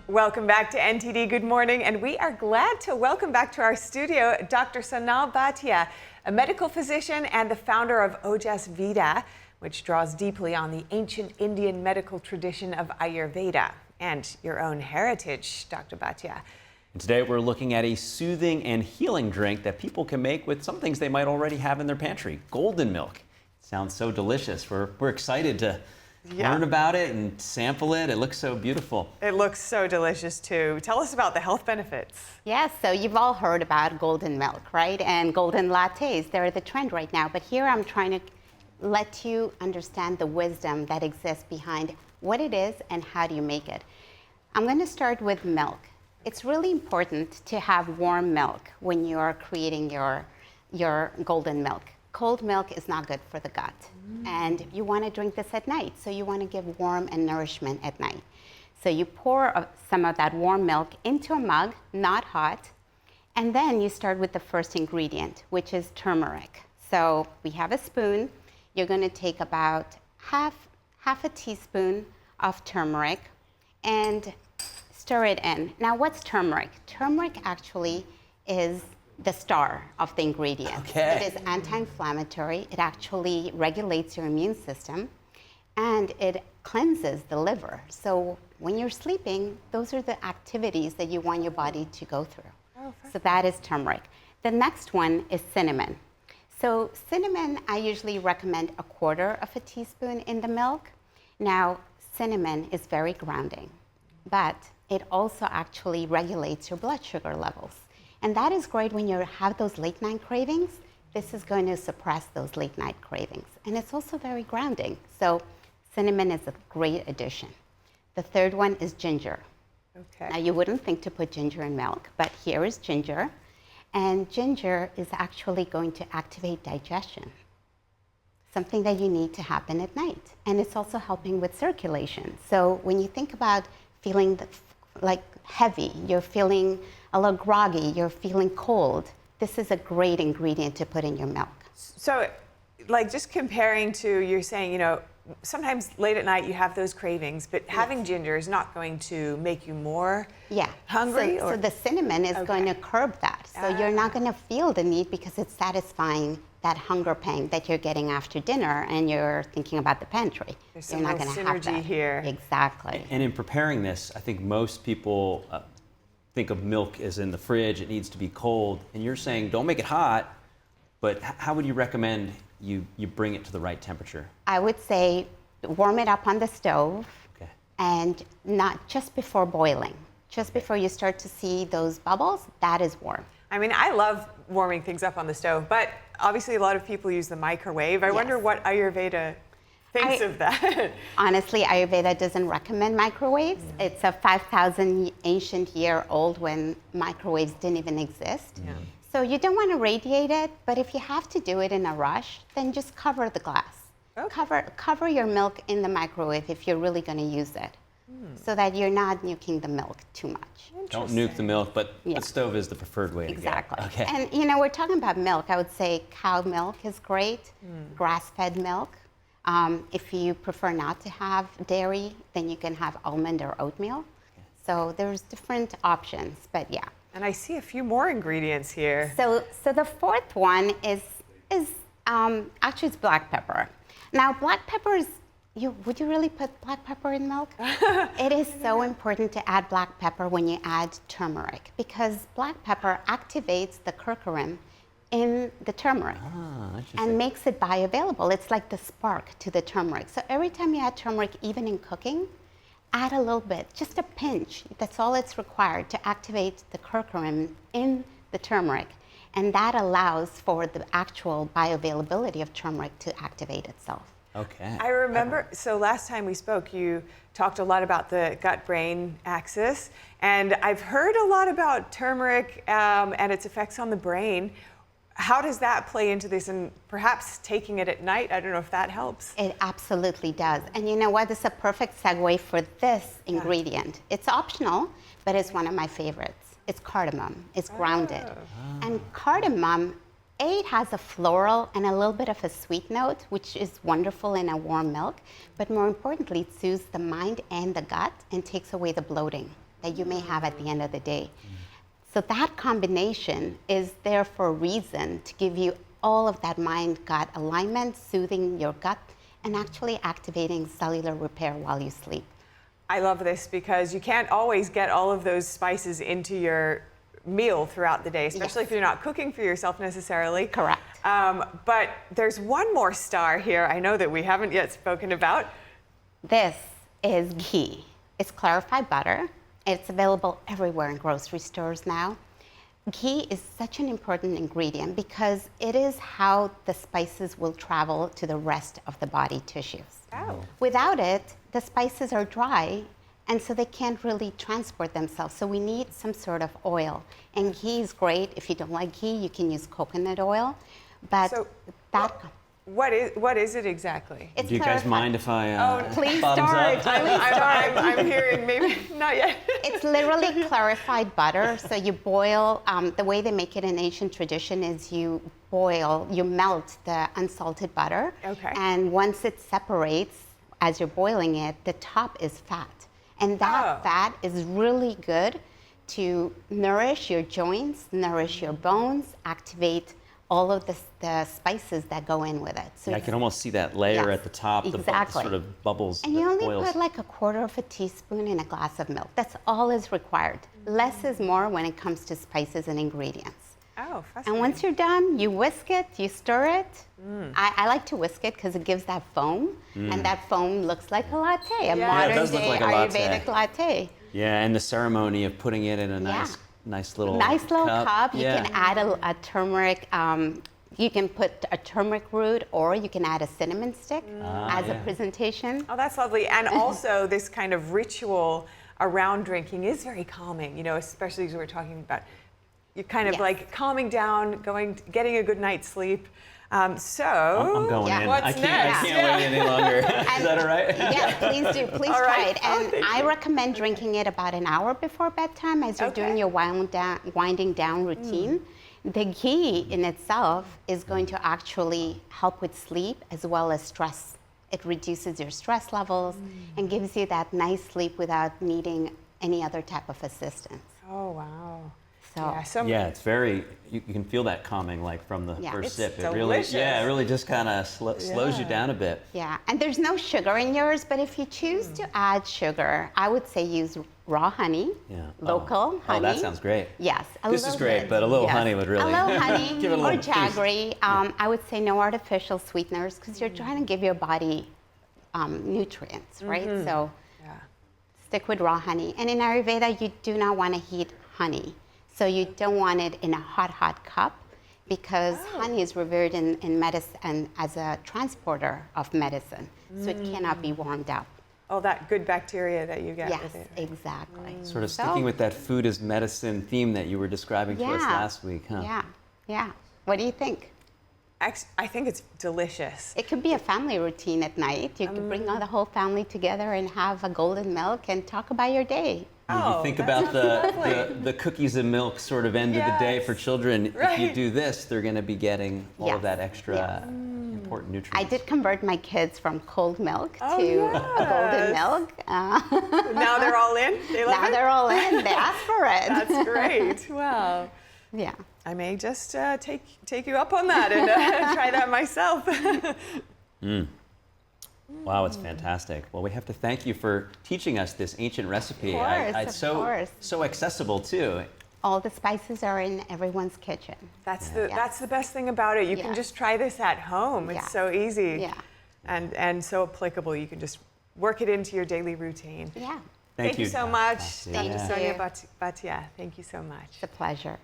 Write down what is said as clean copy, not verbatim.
Welcome back to NTD Good Morning, and we are glad to welcome back to our studio Dr. Sonal Bhatia, a medical physician and the founder of Ojas Veda, which draws deeply on the ancient Indian medical tradition of Ayurveda and your own heritage, Dr. Bhatia. And today we're looking at a soothing and healing drink that people can make with some things they might already have in their pantry, golden milk. It sounds so delicious. We're excited to learn about it and sample it. It looks so beautiful. It looks so delicious too. Tell us about the health benefits. Yes, so you've all heard about golden milk, right? And golden lattes, they're the trend right now. But here I'm trying to let you understand the wisdom that exists behind what it is and how do you make it. I'm going to start with milk. It's really important to have warm milk when you're creating your golden milk. Cold milk is not good for the gut. And you want to drink this at night, so you want to give warm and nourishment at night. So you pour some of that warm milk into a mug, not hot, and then you start with the first ingredient, which is turmeric. So we have a spoon. You're going to take about half a teaspoon of turmeric and stir it in. Now, what's turmeric? Turmeric actually is the star of the ingredient. Okay. It is anti-inflammatory. It actually regulates your immune system, and it cleanses the liver. So when you're sleeping, those are the activities that you want your body to go through. Oh, so that is turmeric. The next one is cinnamon. So cinnamon, I usually recommend a quarter of a teaspoon in the milk. Now, cinnamon is very grounding, but it also actually regulates your blood sugar levels. And that is great when you have those late night cravings. This is going to suppress those late night cravings. And it's also very grounding. So cinnamon is a great addition. The third one is ginger. Okay. Now you wouldn't think to put ginger in milk, but here is ginger. And ginger is actually going to activate digestion, something that you need to happen at night. And it's also helping with circulation. So when you think about feeling like heavy, you're feeling a little groggy, you're feeling cold, this is a great ingredient to put in your milk. So, like, just comparing to, you're saying, you know, sometimes late at night you have those cravings, but having ginger is not going to make you more hungry? So the cinnamon is going to curb that. So you're not going to feel the need because it's satisfying that hunger pang that you're getting after dinner and you're thinking about the pantry. There's some you're not real going to have synergy that. here. Exactly. And in preparing this, I think most people think of milk as in the fridge. It needs to be cold. And you're saying don't make it hot, but how would you recommend you bring it to the right temperature? I would say warm it up on the stove and not just before boiling. Just before you start to see those bubbles, that is warm. I mean, I love warming things up on the stove, but obviously a lot of people use the microwave. I wonder what Ayurveda thinks of that. Honestly, Ayurveda doesn't recommend microwaves. It's a 5,000 ancient year old when microwaves didn't even exist. So you don't want to radiate it, but if you have to do it in a rush, then just cover the glass. Cover your milk in the microwave if you're really going to use it, so that you're not nuking the milk too much. Don't nuke the milk, but the stove is the preferred way to go. Exactly. Okay. And you know, we're talking about milk. I would say cow milk is great, grass-fed milk. If you prefer not to have dairy, then you can have almond or oatmeal. So there's different options, but yeah. And I see a few more ingredients here. So the fourth one is actually it's black pepper. Now black pepper is, would you really put black pepper in milk? It is so important to add black pepper when you add turmeric because black pepper activates the curcumin in the turmeric and makes it bioavailable. It's like the spark to the turmeric. So every time you add turmeric, even in cooking, add a little bit, just a pinch. That's all it's required to activate the curcumin in the turmeric. And that allows for the actual bioavailability of turmeric to activate itself. Okay. I remember, so last time we spoke, you talked a lot about the gut-brain axis, and I've heard a lot about turmeric and its effects on the brain. How does that play into this, and perhaps taking it at night? I don't know if that helps. It absolutely does. And you know what? It's a perfect segue for this ingredient. It's optional, but it's one of my favorites. It's cardamom. It's grounded. And cardamom it has a floral and a little bit of a sweet note, which is wonderful in a warm milk. But more importantly, it soothes the mind and the gut and takes away the bloating. that you may have at the end of the day. So that combination is there for a reason, to give you all of that mind-gut alignment, soothing your gut, and actually activating cellular repair while you sleep. I love this because you can't always get all of those spices into your meal throughout the day, especially if you're not cooking for yourself necessarily. Correct. But there's one more star here I know that we haven't yet spoken about. This is ghee. It's clarified butter. It's available everywhere in grocery stores now. Ghee is such an important ingredient because it is how the spices will travel to the rest of the body tissues. Oh. Without it, the spices are dry, and so they can't really transport themselves. So we need some sort of oil. And ghee is great. If you don't like ghee, you can use coconut oil. But So, that What is it exactly? it's Do you guys clarified. mind if I Please bottoms start. up? I'm hearing maybe not yet. It's literally clarified butter. So you boil, the way they make it in ancient tradition is you melt the unsalted butter. Okay. And once it separates, as you're boiling it, the top is fat. And that fat is really good to nourish your joints, nourish your bones, activate all of the spices that go in with it. So I can almost see that layer Yes, at the top, the exactly. sort of bubbles. and that you only boils. put like a quarter of a teaspoon in a glass of milk. That's all is required. Less is more when it comes to spices and ingredients. Oh, fascinating. And once you're done, you whisk it, you stir it. I like to whisk it because it gives that foam, and that foam looks like a latte, a Yeah, it modern does look day like a latte. Ayurvedic latte. Yeah, and the ceremony of putting it in a nice little cup. You Yeah. can add a turmeric. You can put a turmeric root, or you can add a cinnamon stick as a presentation. Oh, that's lovely. And also, this kind of ritual around drinking is very calming, especially as we're talking about. You're kind of Yes. like calming down, getting a good night's sleep. I'm going Yeah. in. What's I can't next? wait any longer. Is that all right? Yes, please do. Please All try right. it. Oh, And thank I you. recommend drinking it about an hour before bedtime as you're doing Okay. your winding down routine. The ghee in itself is going to actually help with sleep as well as stress. It reduces your stress levels and gives you that nice sleep without needing any other type of assistance. Oh, wow. So Yeah, it's very. You can feel that calming, like from the Yeah. first It's sip. delicious. It really just kind of slows you Yeah. down a bit. yeah, and there's no sugar in yours, but if you choose to add sugar, I would say use raw honey, Yeah. local honey. Oh, that sounds great. Yes, This is little great, bit. but a little Yes. honey would really A little honey give it a or little boost. jaggery. I would say no artificial sweeteners because you're trying to give your body nutrients, right? So Yeah. stick with raw honey. And in Ayurveda, you do not want to heat honey. So you don't want it in a hot cup because honey is revered in medicine as a transporter of medicine. So it cannot be warmed up. Oh, that good bacteria that you get Yes, with it. exactly. Sort of So- sticking with that food as medicine theme that you were describing to us last week, huh? Yeah. What do you think? I think it's delicious. It could be a family routine at night. You could bring all the whole family together and have a golden milk and talk about your day. You think that about sounds lovely. the cookies and milk sort of end of the day for Yes. children. If you Right. do this, they're going to be getting all of Yes. that extra important nutrients. I did convert my kids from cold milk Oh, to a golden yes. milk. Now they're all in? They love Now it? they're all in. They asked for it. That's great. Wow. Yeah. I may just take you up on that and try that myself. Wow, it's fantastic. Well, we have to thank you for teaching us this ancient recipe. It's of course. so accessible too. All the spices are in everyone's kitchen. That's the best thing about it. You can Yes. just try this at home. It's Yeah. so easy. Yeah. And so applicable. You can just work it into your daily routine. Yeah. Thank you so much, Bhatia. Dr. Thank Sonia you. Bhatia. Thank you so much. It's a pleasure.